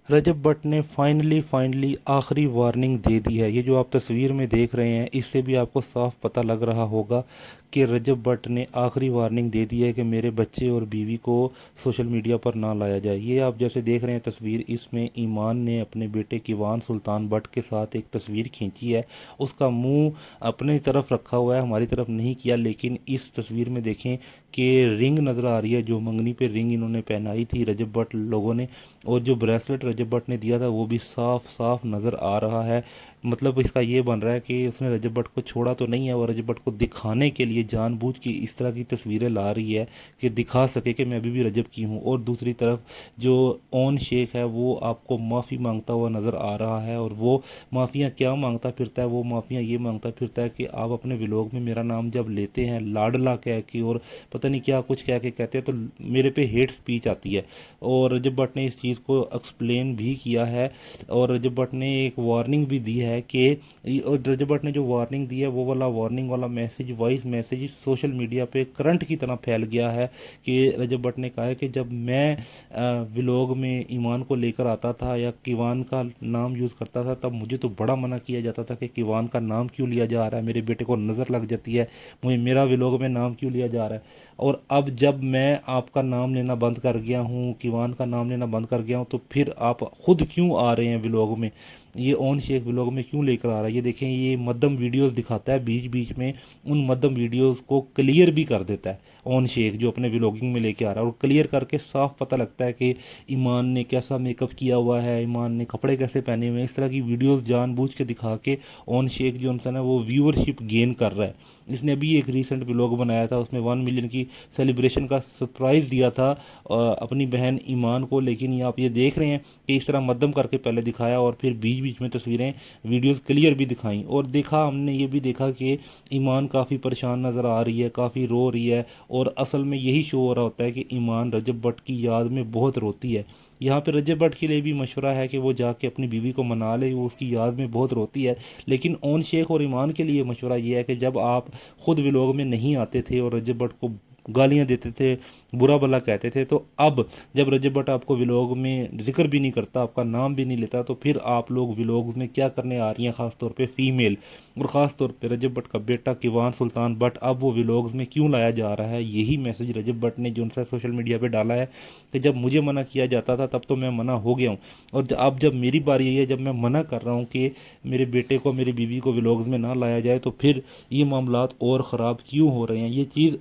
रजब भट्ट ने फाइनली आखिरी वार्निंग दे दी है। ये जो आप तस्वीर में देख रहे हैं, इससे भी आपको साफ पता लग रहा होगा कि रजब भट्ट ने आखिरी वार्निंग दे दी है कि मेरे बच्चे और बीवी को सोशल मीडिया पर ना लाया जाए। ये आप जैसे देख रहे हैं तस्वीर, इसमें ईमान ने अपने बेटे कीवान सुल्तान भट्ट के साथ एक तस्वीर खींची है। उसका मुंह अपनी तरफ रखा हुआ है, हमारी तरफ नहीं किया। लेकिन इस तस्वीर में देखें कि रिंग नज़र आ रही है, जो मंगनी पे रिंग इन्होंने पहनाई थी रजब भट्ट लोगों ने, और जो ब्रेसलेट रजब भट्ट ने दिया था वो भी साफ साफ नज़र आ रहा है। मतलब इसका ये बन रहा है कि उसने रजब भट्ट को छोड़ा तो नहीं है, वो रजब भट्ट को दिखाने के लिए जानबूझ के इस तरह की तस्वीरें ला रही है कि दिखा सके कि मैं अभी भी रजब की हूँ। और दूसरी तरफ जो ओन शेख है वो आपको माफ़ी मांगता हुआ नज़र आ रहा है, और वो माफ़ियाँ क्या मांगता फिरता है, वो माफ़ियाँ ये मांगता फिरता है कि आप अपने व्लॉग में मेरा नाम जब लेते हैं लाडला कह के और पता नहीं क्या कुछ कह के कहते हैं, तो मेरे पे हेट स्पीच आती है। और रजब भट्ट ने इस चीज़ को एक्सप्लेन भी किया है, और रजब भट्ट ने एक वार्निंग भी दी है कि, और रजब भट्ट ने जो वार्निंग दी है वो वाला वार्निंग वाला message, voice message social media पे करंट की तरह फैल गया है। कि रजब भट्ट ने कहा है कि जब मैं व्लॉग में ईमान को लेकर आता था या कीवान का नाम यूज़ करता था, तब मुझे तो बड़ा मना किया जाता था कि कीवान का नाम क्यों लिया जा रहा है, मेरे बेटे को नज़र लग जाती है, मुझे मेरा व्लॉग में नाम क्यों लिया जा रहा है। और अब जब मैं आपका नाम लेना बंद कर गया हूँ, कीवान का नाम लेना बंद कर गया हूँ, तो फिर आप खुद क्यों आ रहे हैं व्लॉग में, ये ओन शेख व्लॉग में क्यों लेकर आ रहा है। ये देखें, ये मध्यम वीडियोस दिखाता है, बीच बीच में उन मध्यम वीडियोस को क्लियर भी कर देता है ओन शेख, जो अपने व्लॉगिंग में लेके आ रहा है, और क्लियर करके साफ पता लगता है कि ईमान ने कैसा मेकअप किया हुआ है, ईमान ने कपड़े कैसे पहने हुए हैं। इस तरह की वीडियोस जानबूझ के दिखा के ओन शेख जो इंसान है वो व्यूअरशिप गेन कर रहा है। इसने अभी एक रीसेंट व्लॉग बनाया था, उसमें 1 मिलियन की सेलिब्रेशन का सरप्राइज़ दिया था अपनी बहन ईमान को। लेकिन ये आप ये देख रहे हैं कि इस तरह मध्यम करके पहले दिखाया और फिर बीच बीच में तस्वीरें, वीडियोस क्लियर भी दिखाई, और देखा हमने ये भी देखा कि ईमान काफ़ी परेशान नज़र आ रही है, काफ़ी रो रही है। और असल में यही शो हो रहा होता है कि ईमान रजब भट्ट की याद में बहुत रोती है। यहाँ पे रजब भट्ट के लिए भी मशवरा है कि वो जाके अपनी बीवी को मना ले, वो उसकी याद में बहुत रोती है। लेकिन ओन शेख और ईमान के लिए मशवरा ये है कि जब आप खुद व्लॉग में नहीं आते थे और रजब भट्ट को गालियां देते थे, बुरा भला कहते थे, तो अब जब रजब भट्ट आपको व्लॉग में जिक्र भी नहीं करता, आपका नाम भी नहीं लेता, तो फिर आप लोग व्लॉग में क्या करने आ रही हैं, ख़ास तौर पे फीमेल, और ख़ास तौर पे रजब भट्ट का बेटा कीवान सुल्तान भट्ट, अब वो व्लॉग्स में क्यों लाया जा रहा है। यही मैसेज रजब भट्ट ने जो उनसे सोशल मीडिया पे डाला है कि जब मुझे मना किया जाता था तब तो मैं मना हो गया हूँ, और अब जब मेरी बारी आई है, जब मैं मना कर रहा हूँ कि मेरे बेटे को, मेरी बीवी को व्लॉग्स में ना लाया जाए, तो फिर ये मामलात और ख़राब क्यों हो रहे हैं। ये चीज़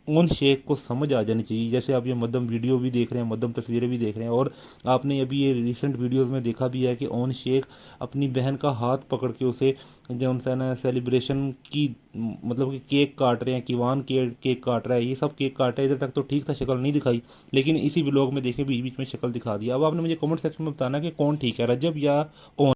उन शेख को समझ आ जानी चाहिए। जैसे आप ये मध्यम वीडियो भी देख रहे हैं, मध्यम तस्वीरें भी देख रहे हैं, और आपने अभी ये रिसेंट वीडियोस में देखा भी है कि ओन शेख अपनी बहन का हाथ पकड़ के उसे, जो उनसे ना सेलिब्रेशन की, मतलब कि केक काट रहे हैं, कीवान के केक काट रहा है, ये सब केक काट रहे हैं, इधर तक तो ठीक था, शक्ल नहीं दिखाई। लेकिन इसी व्लॉग में देखे बीच बीच में शक्ल दिखा दिया। अब आपने मुझे कमेंट सेक्शन में बताना कि कौन ठीक है, रजब या ओन।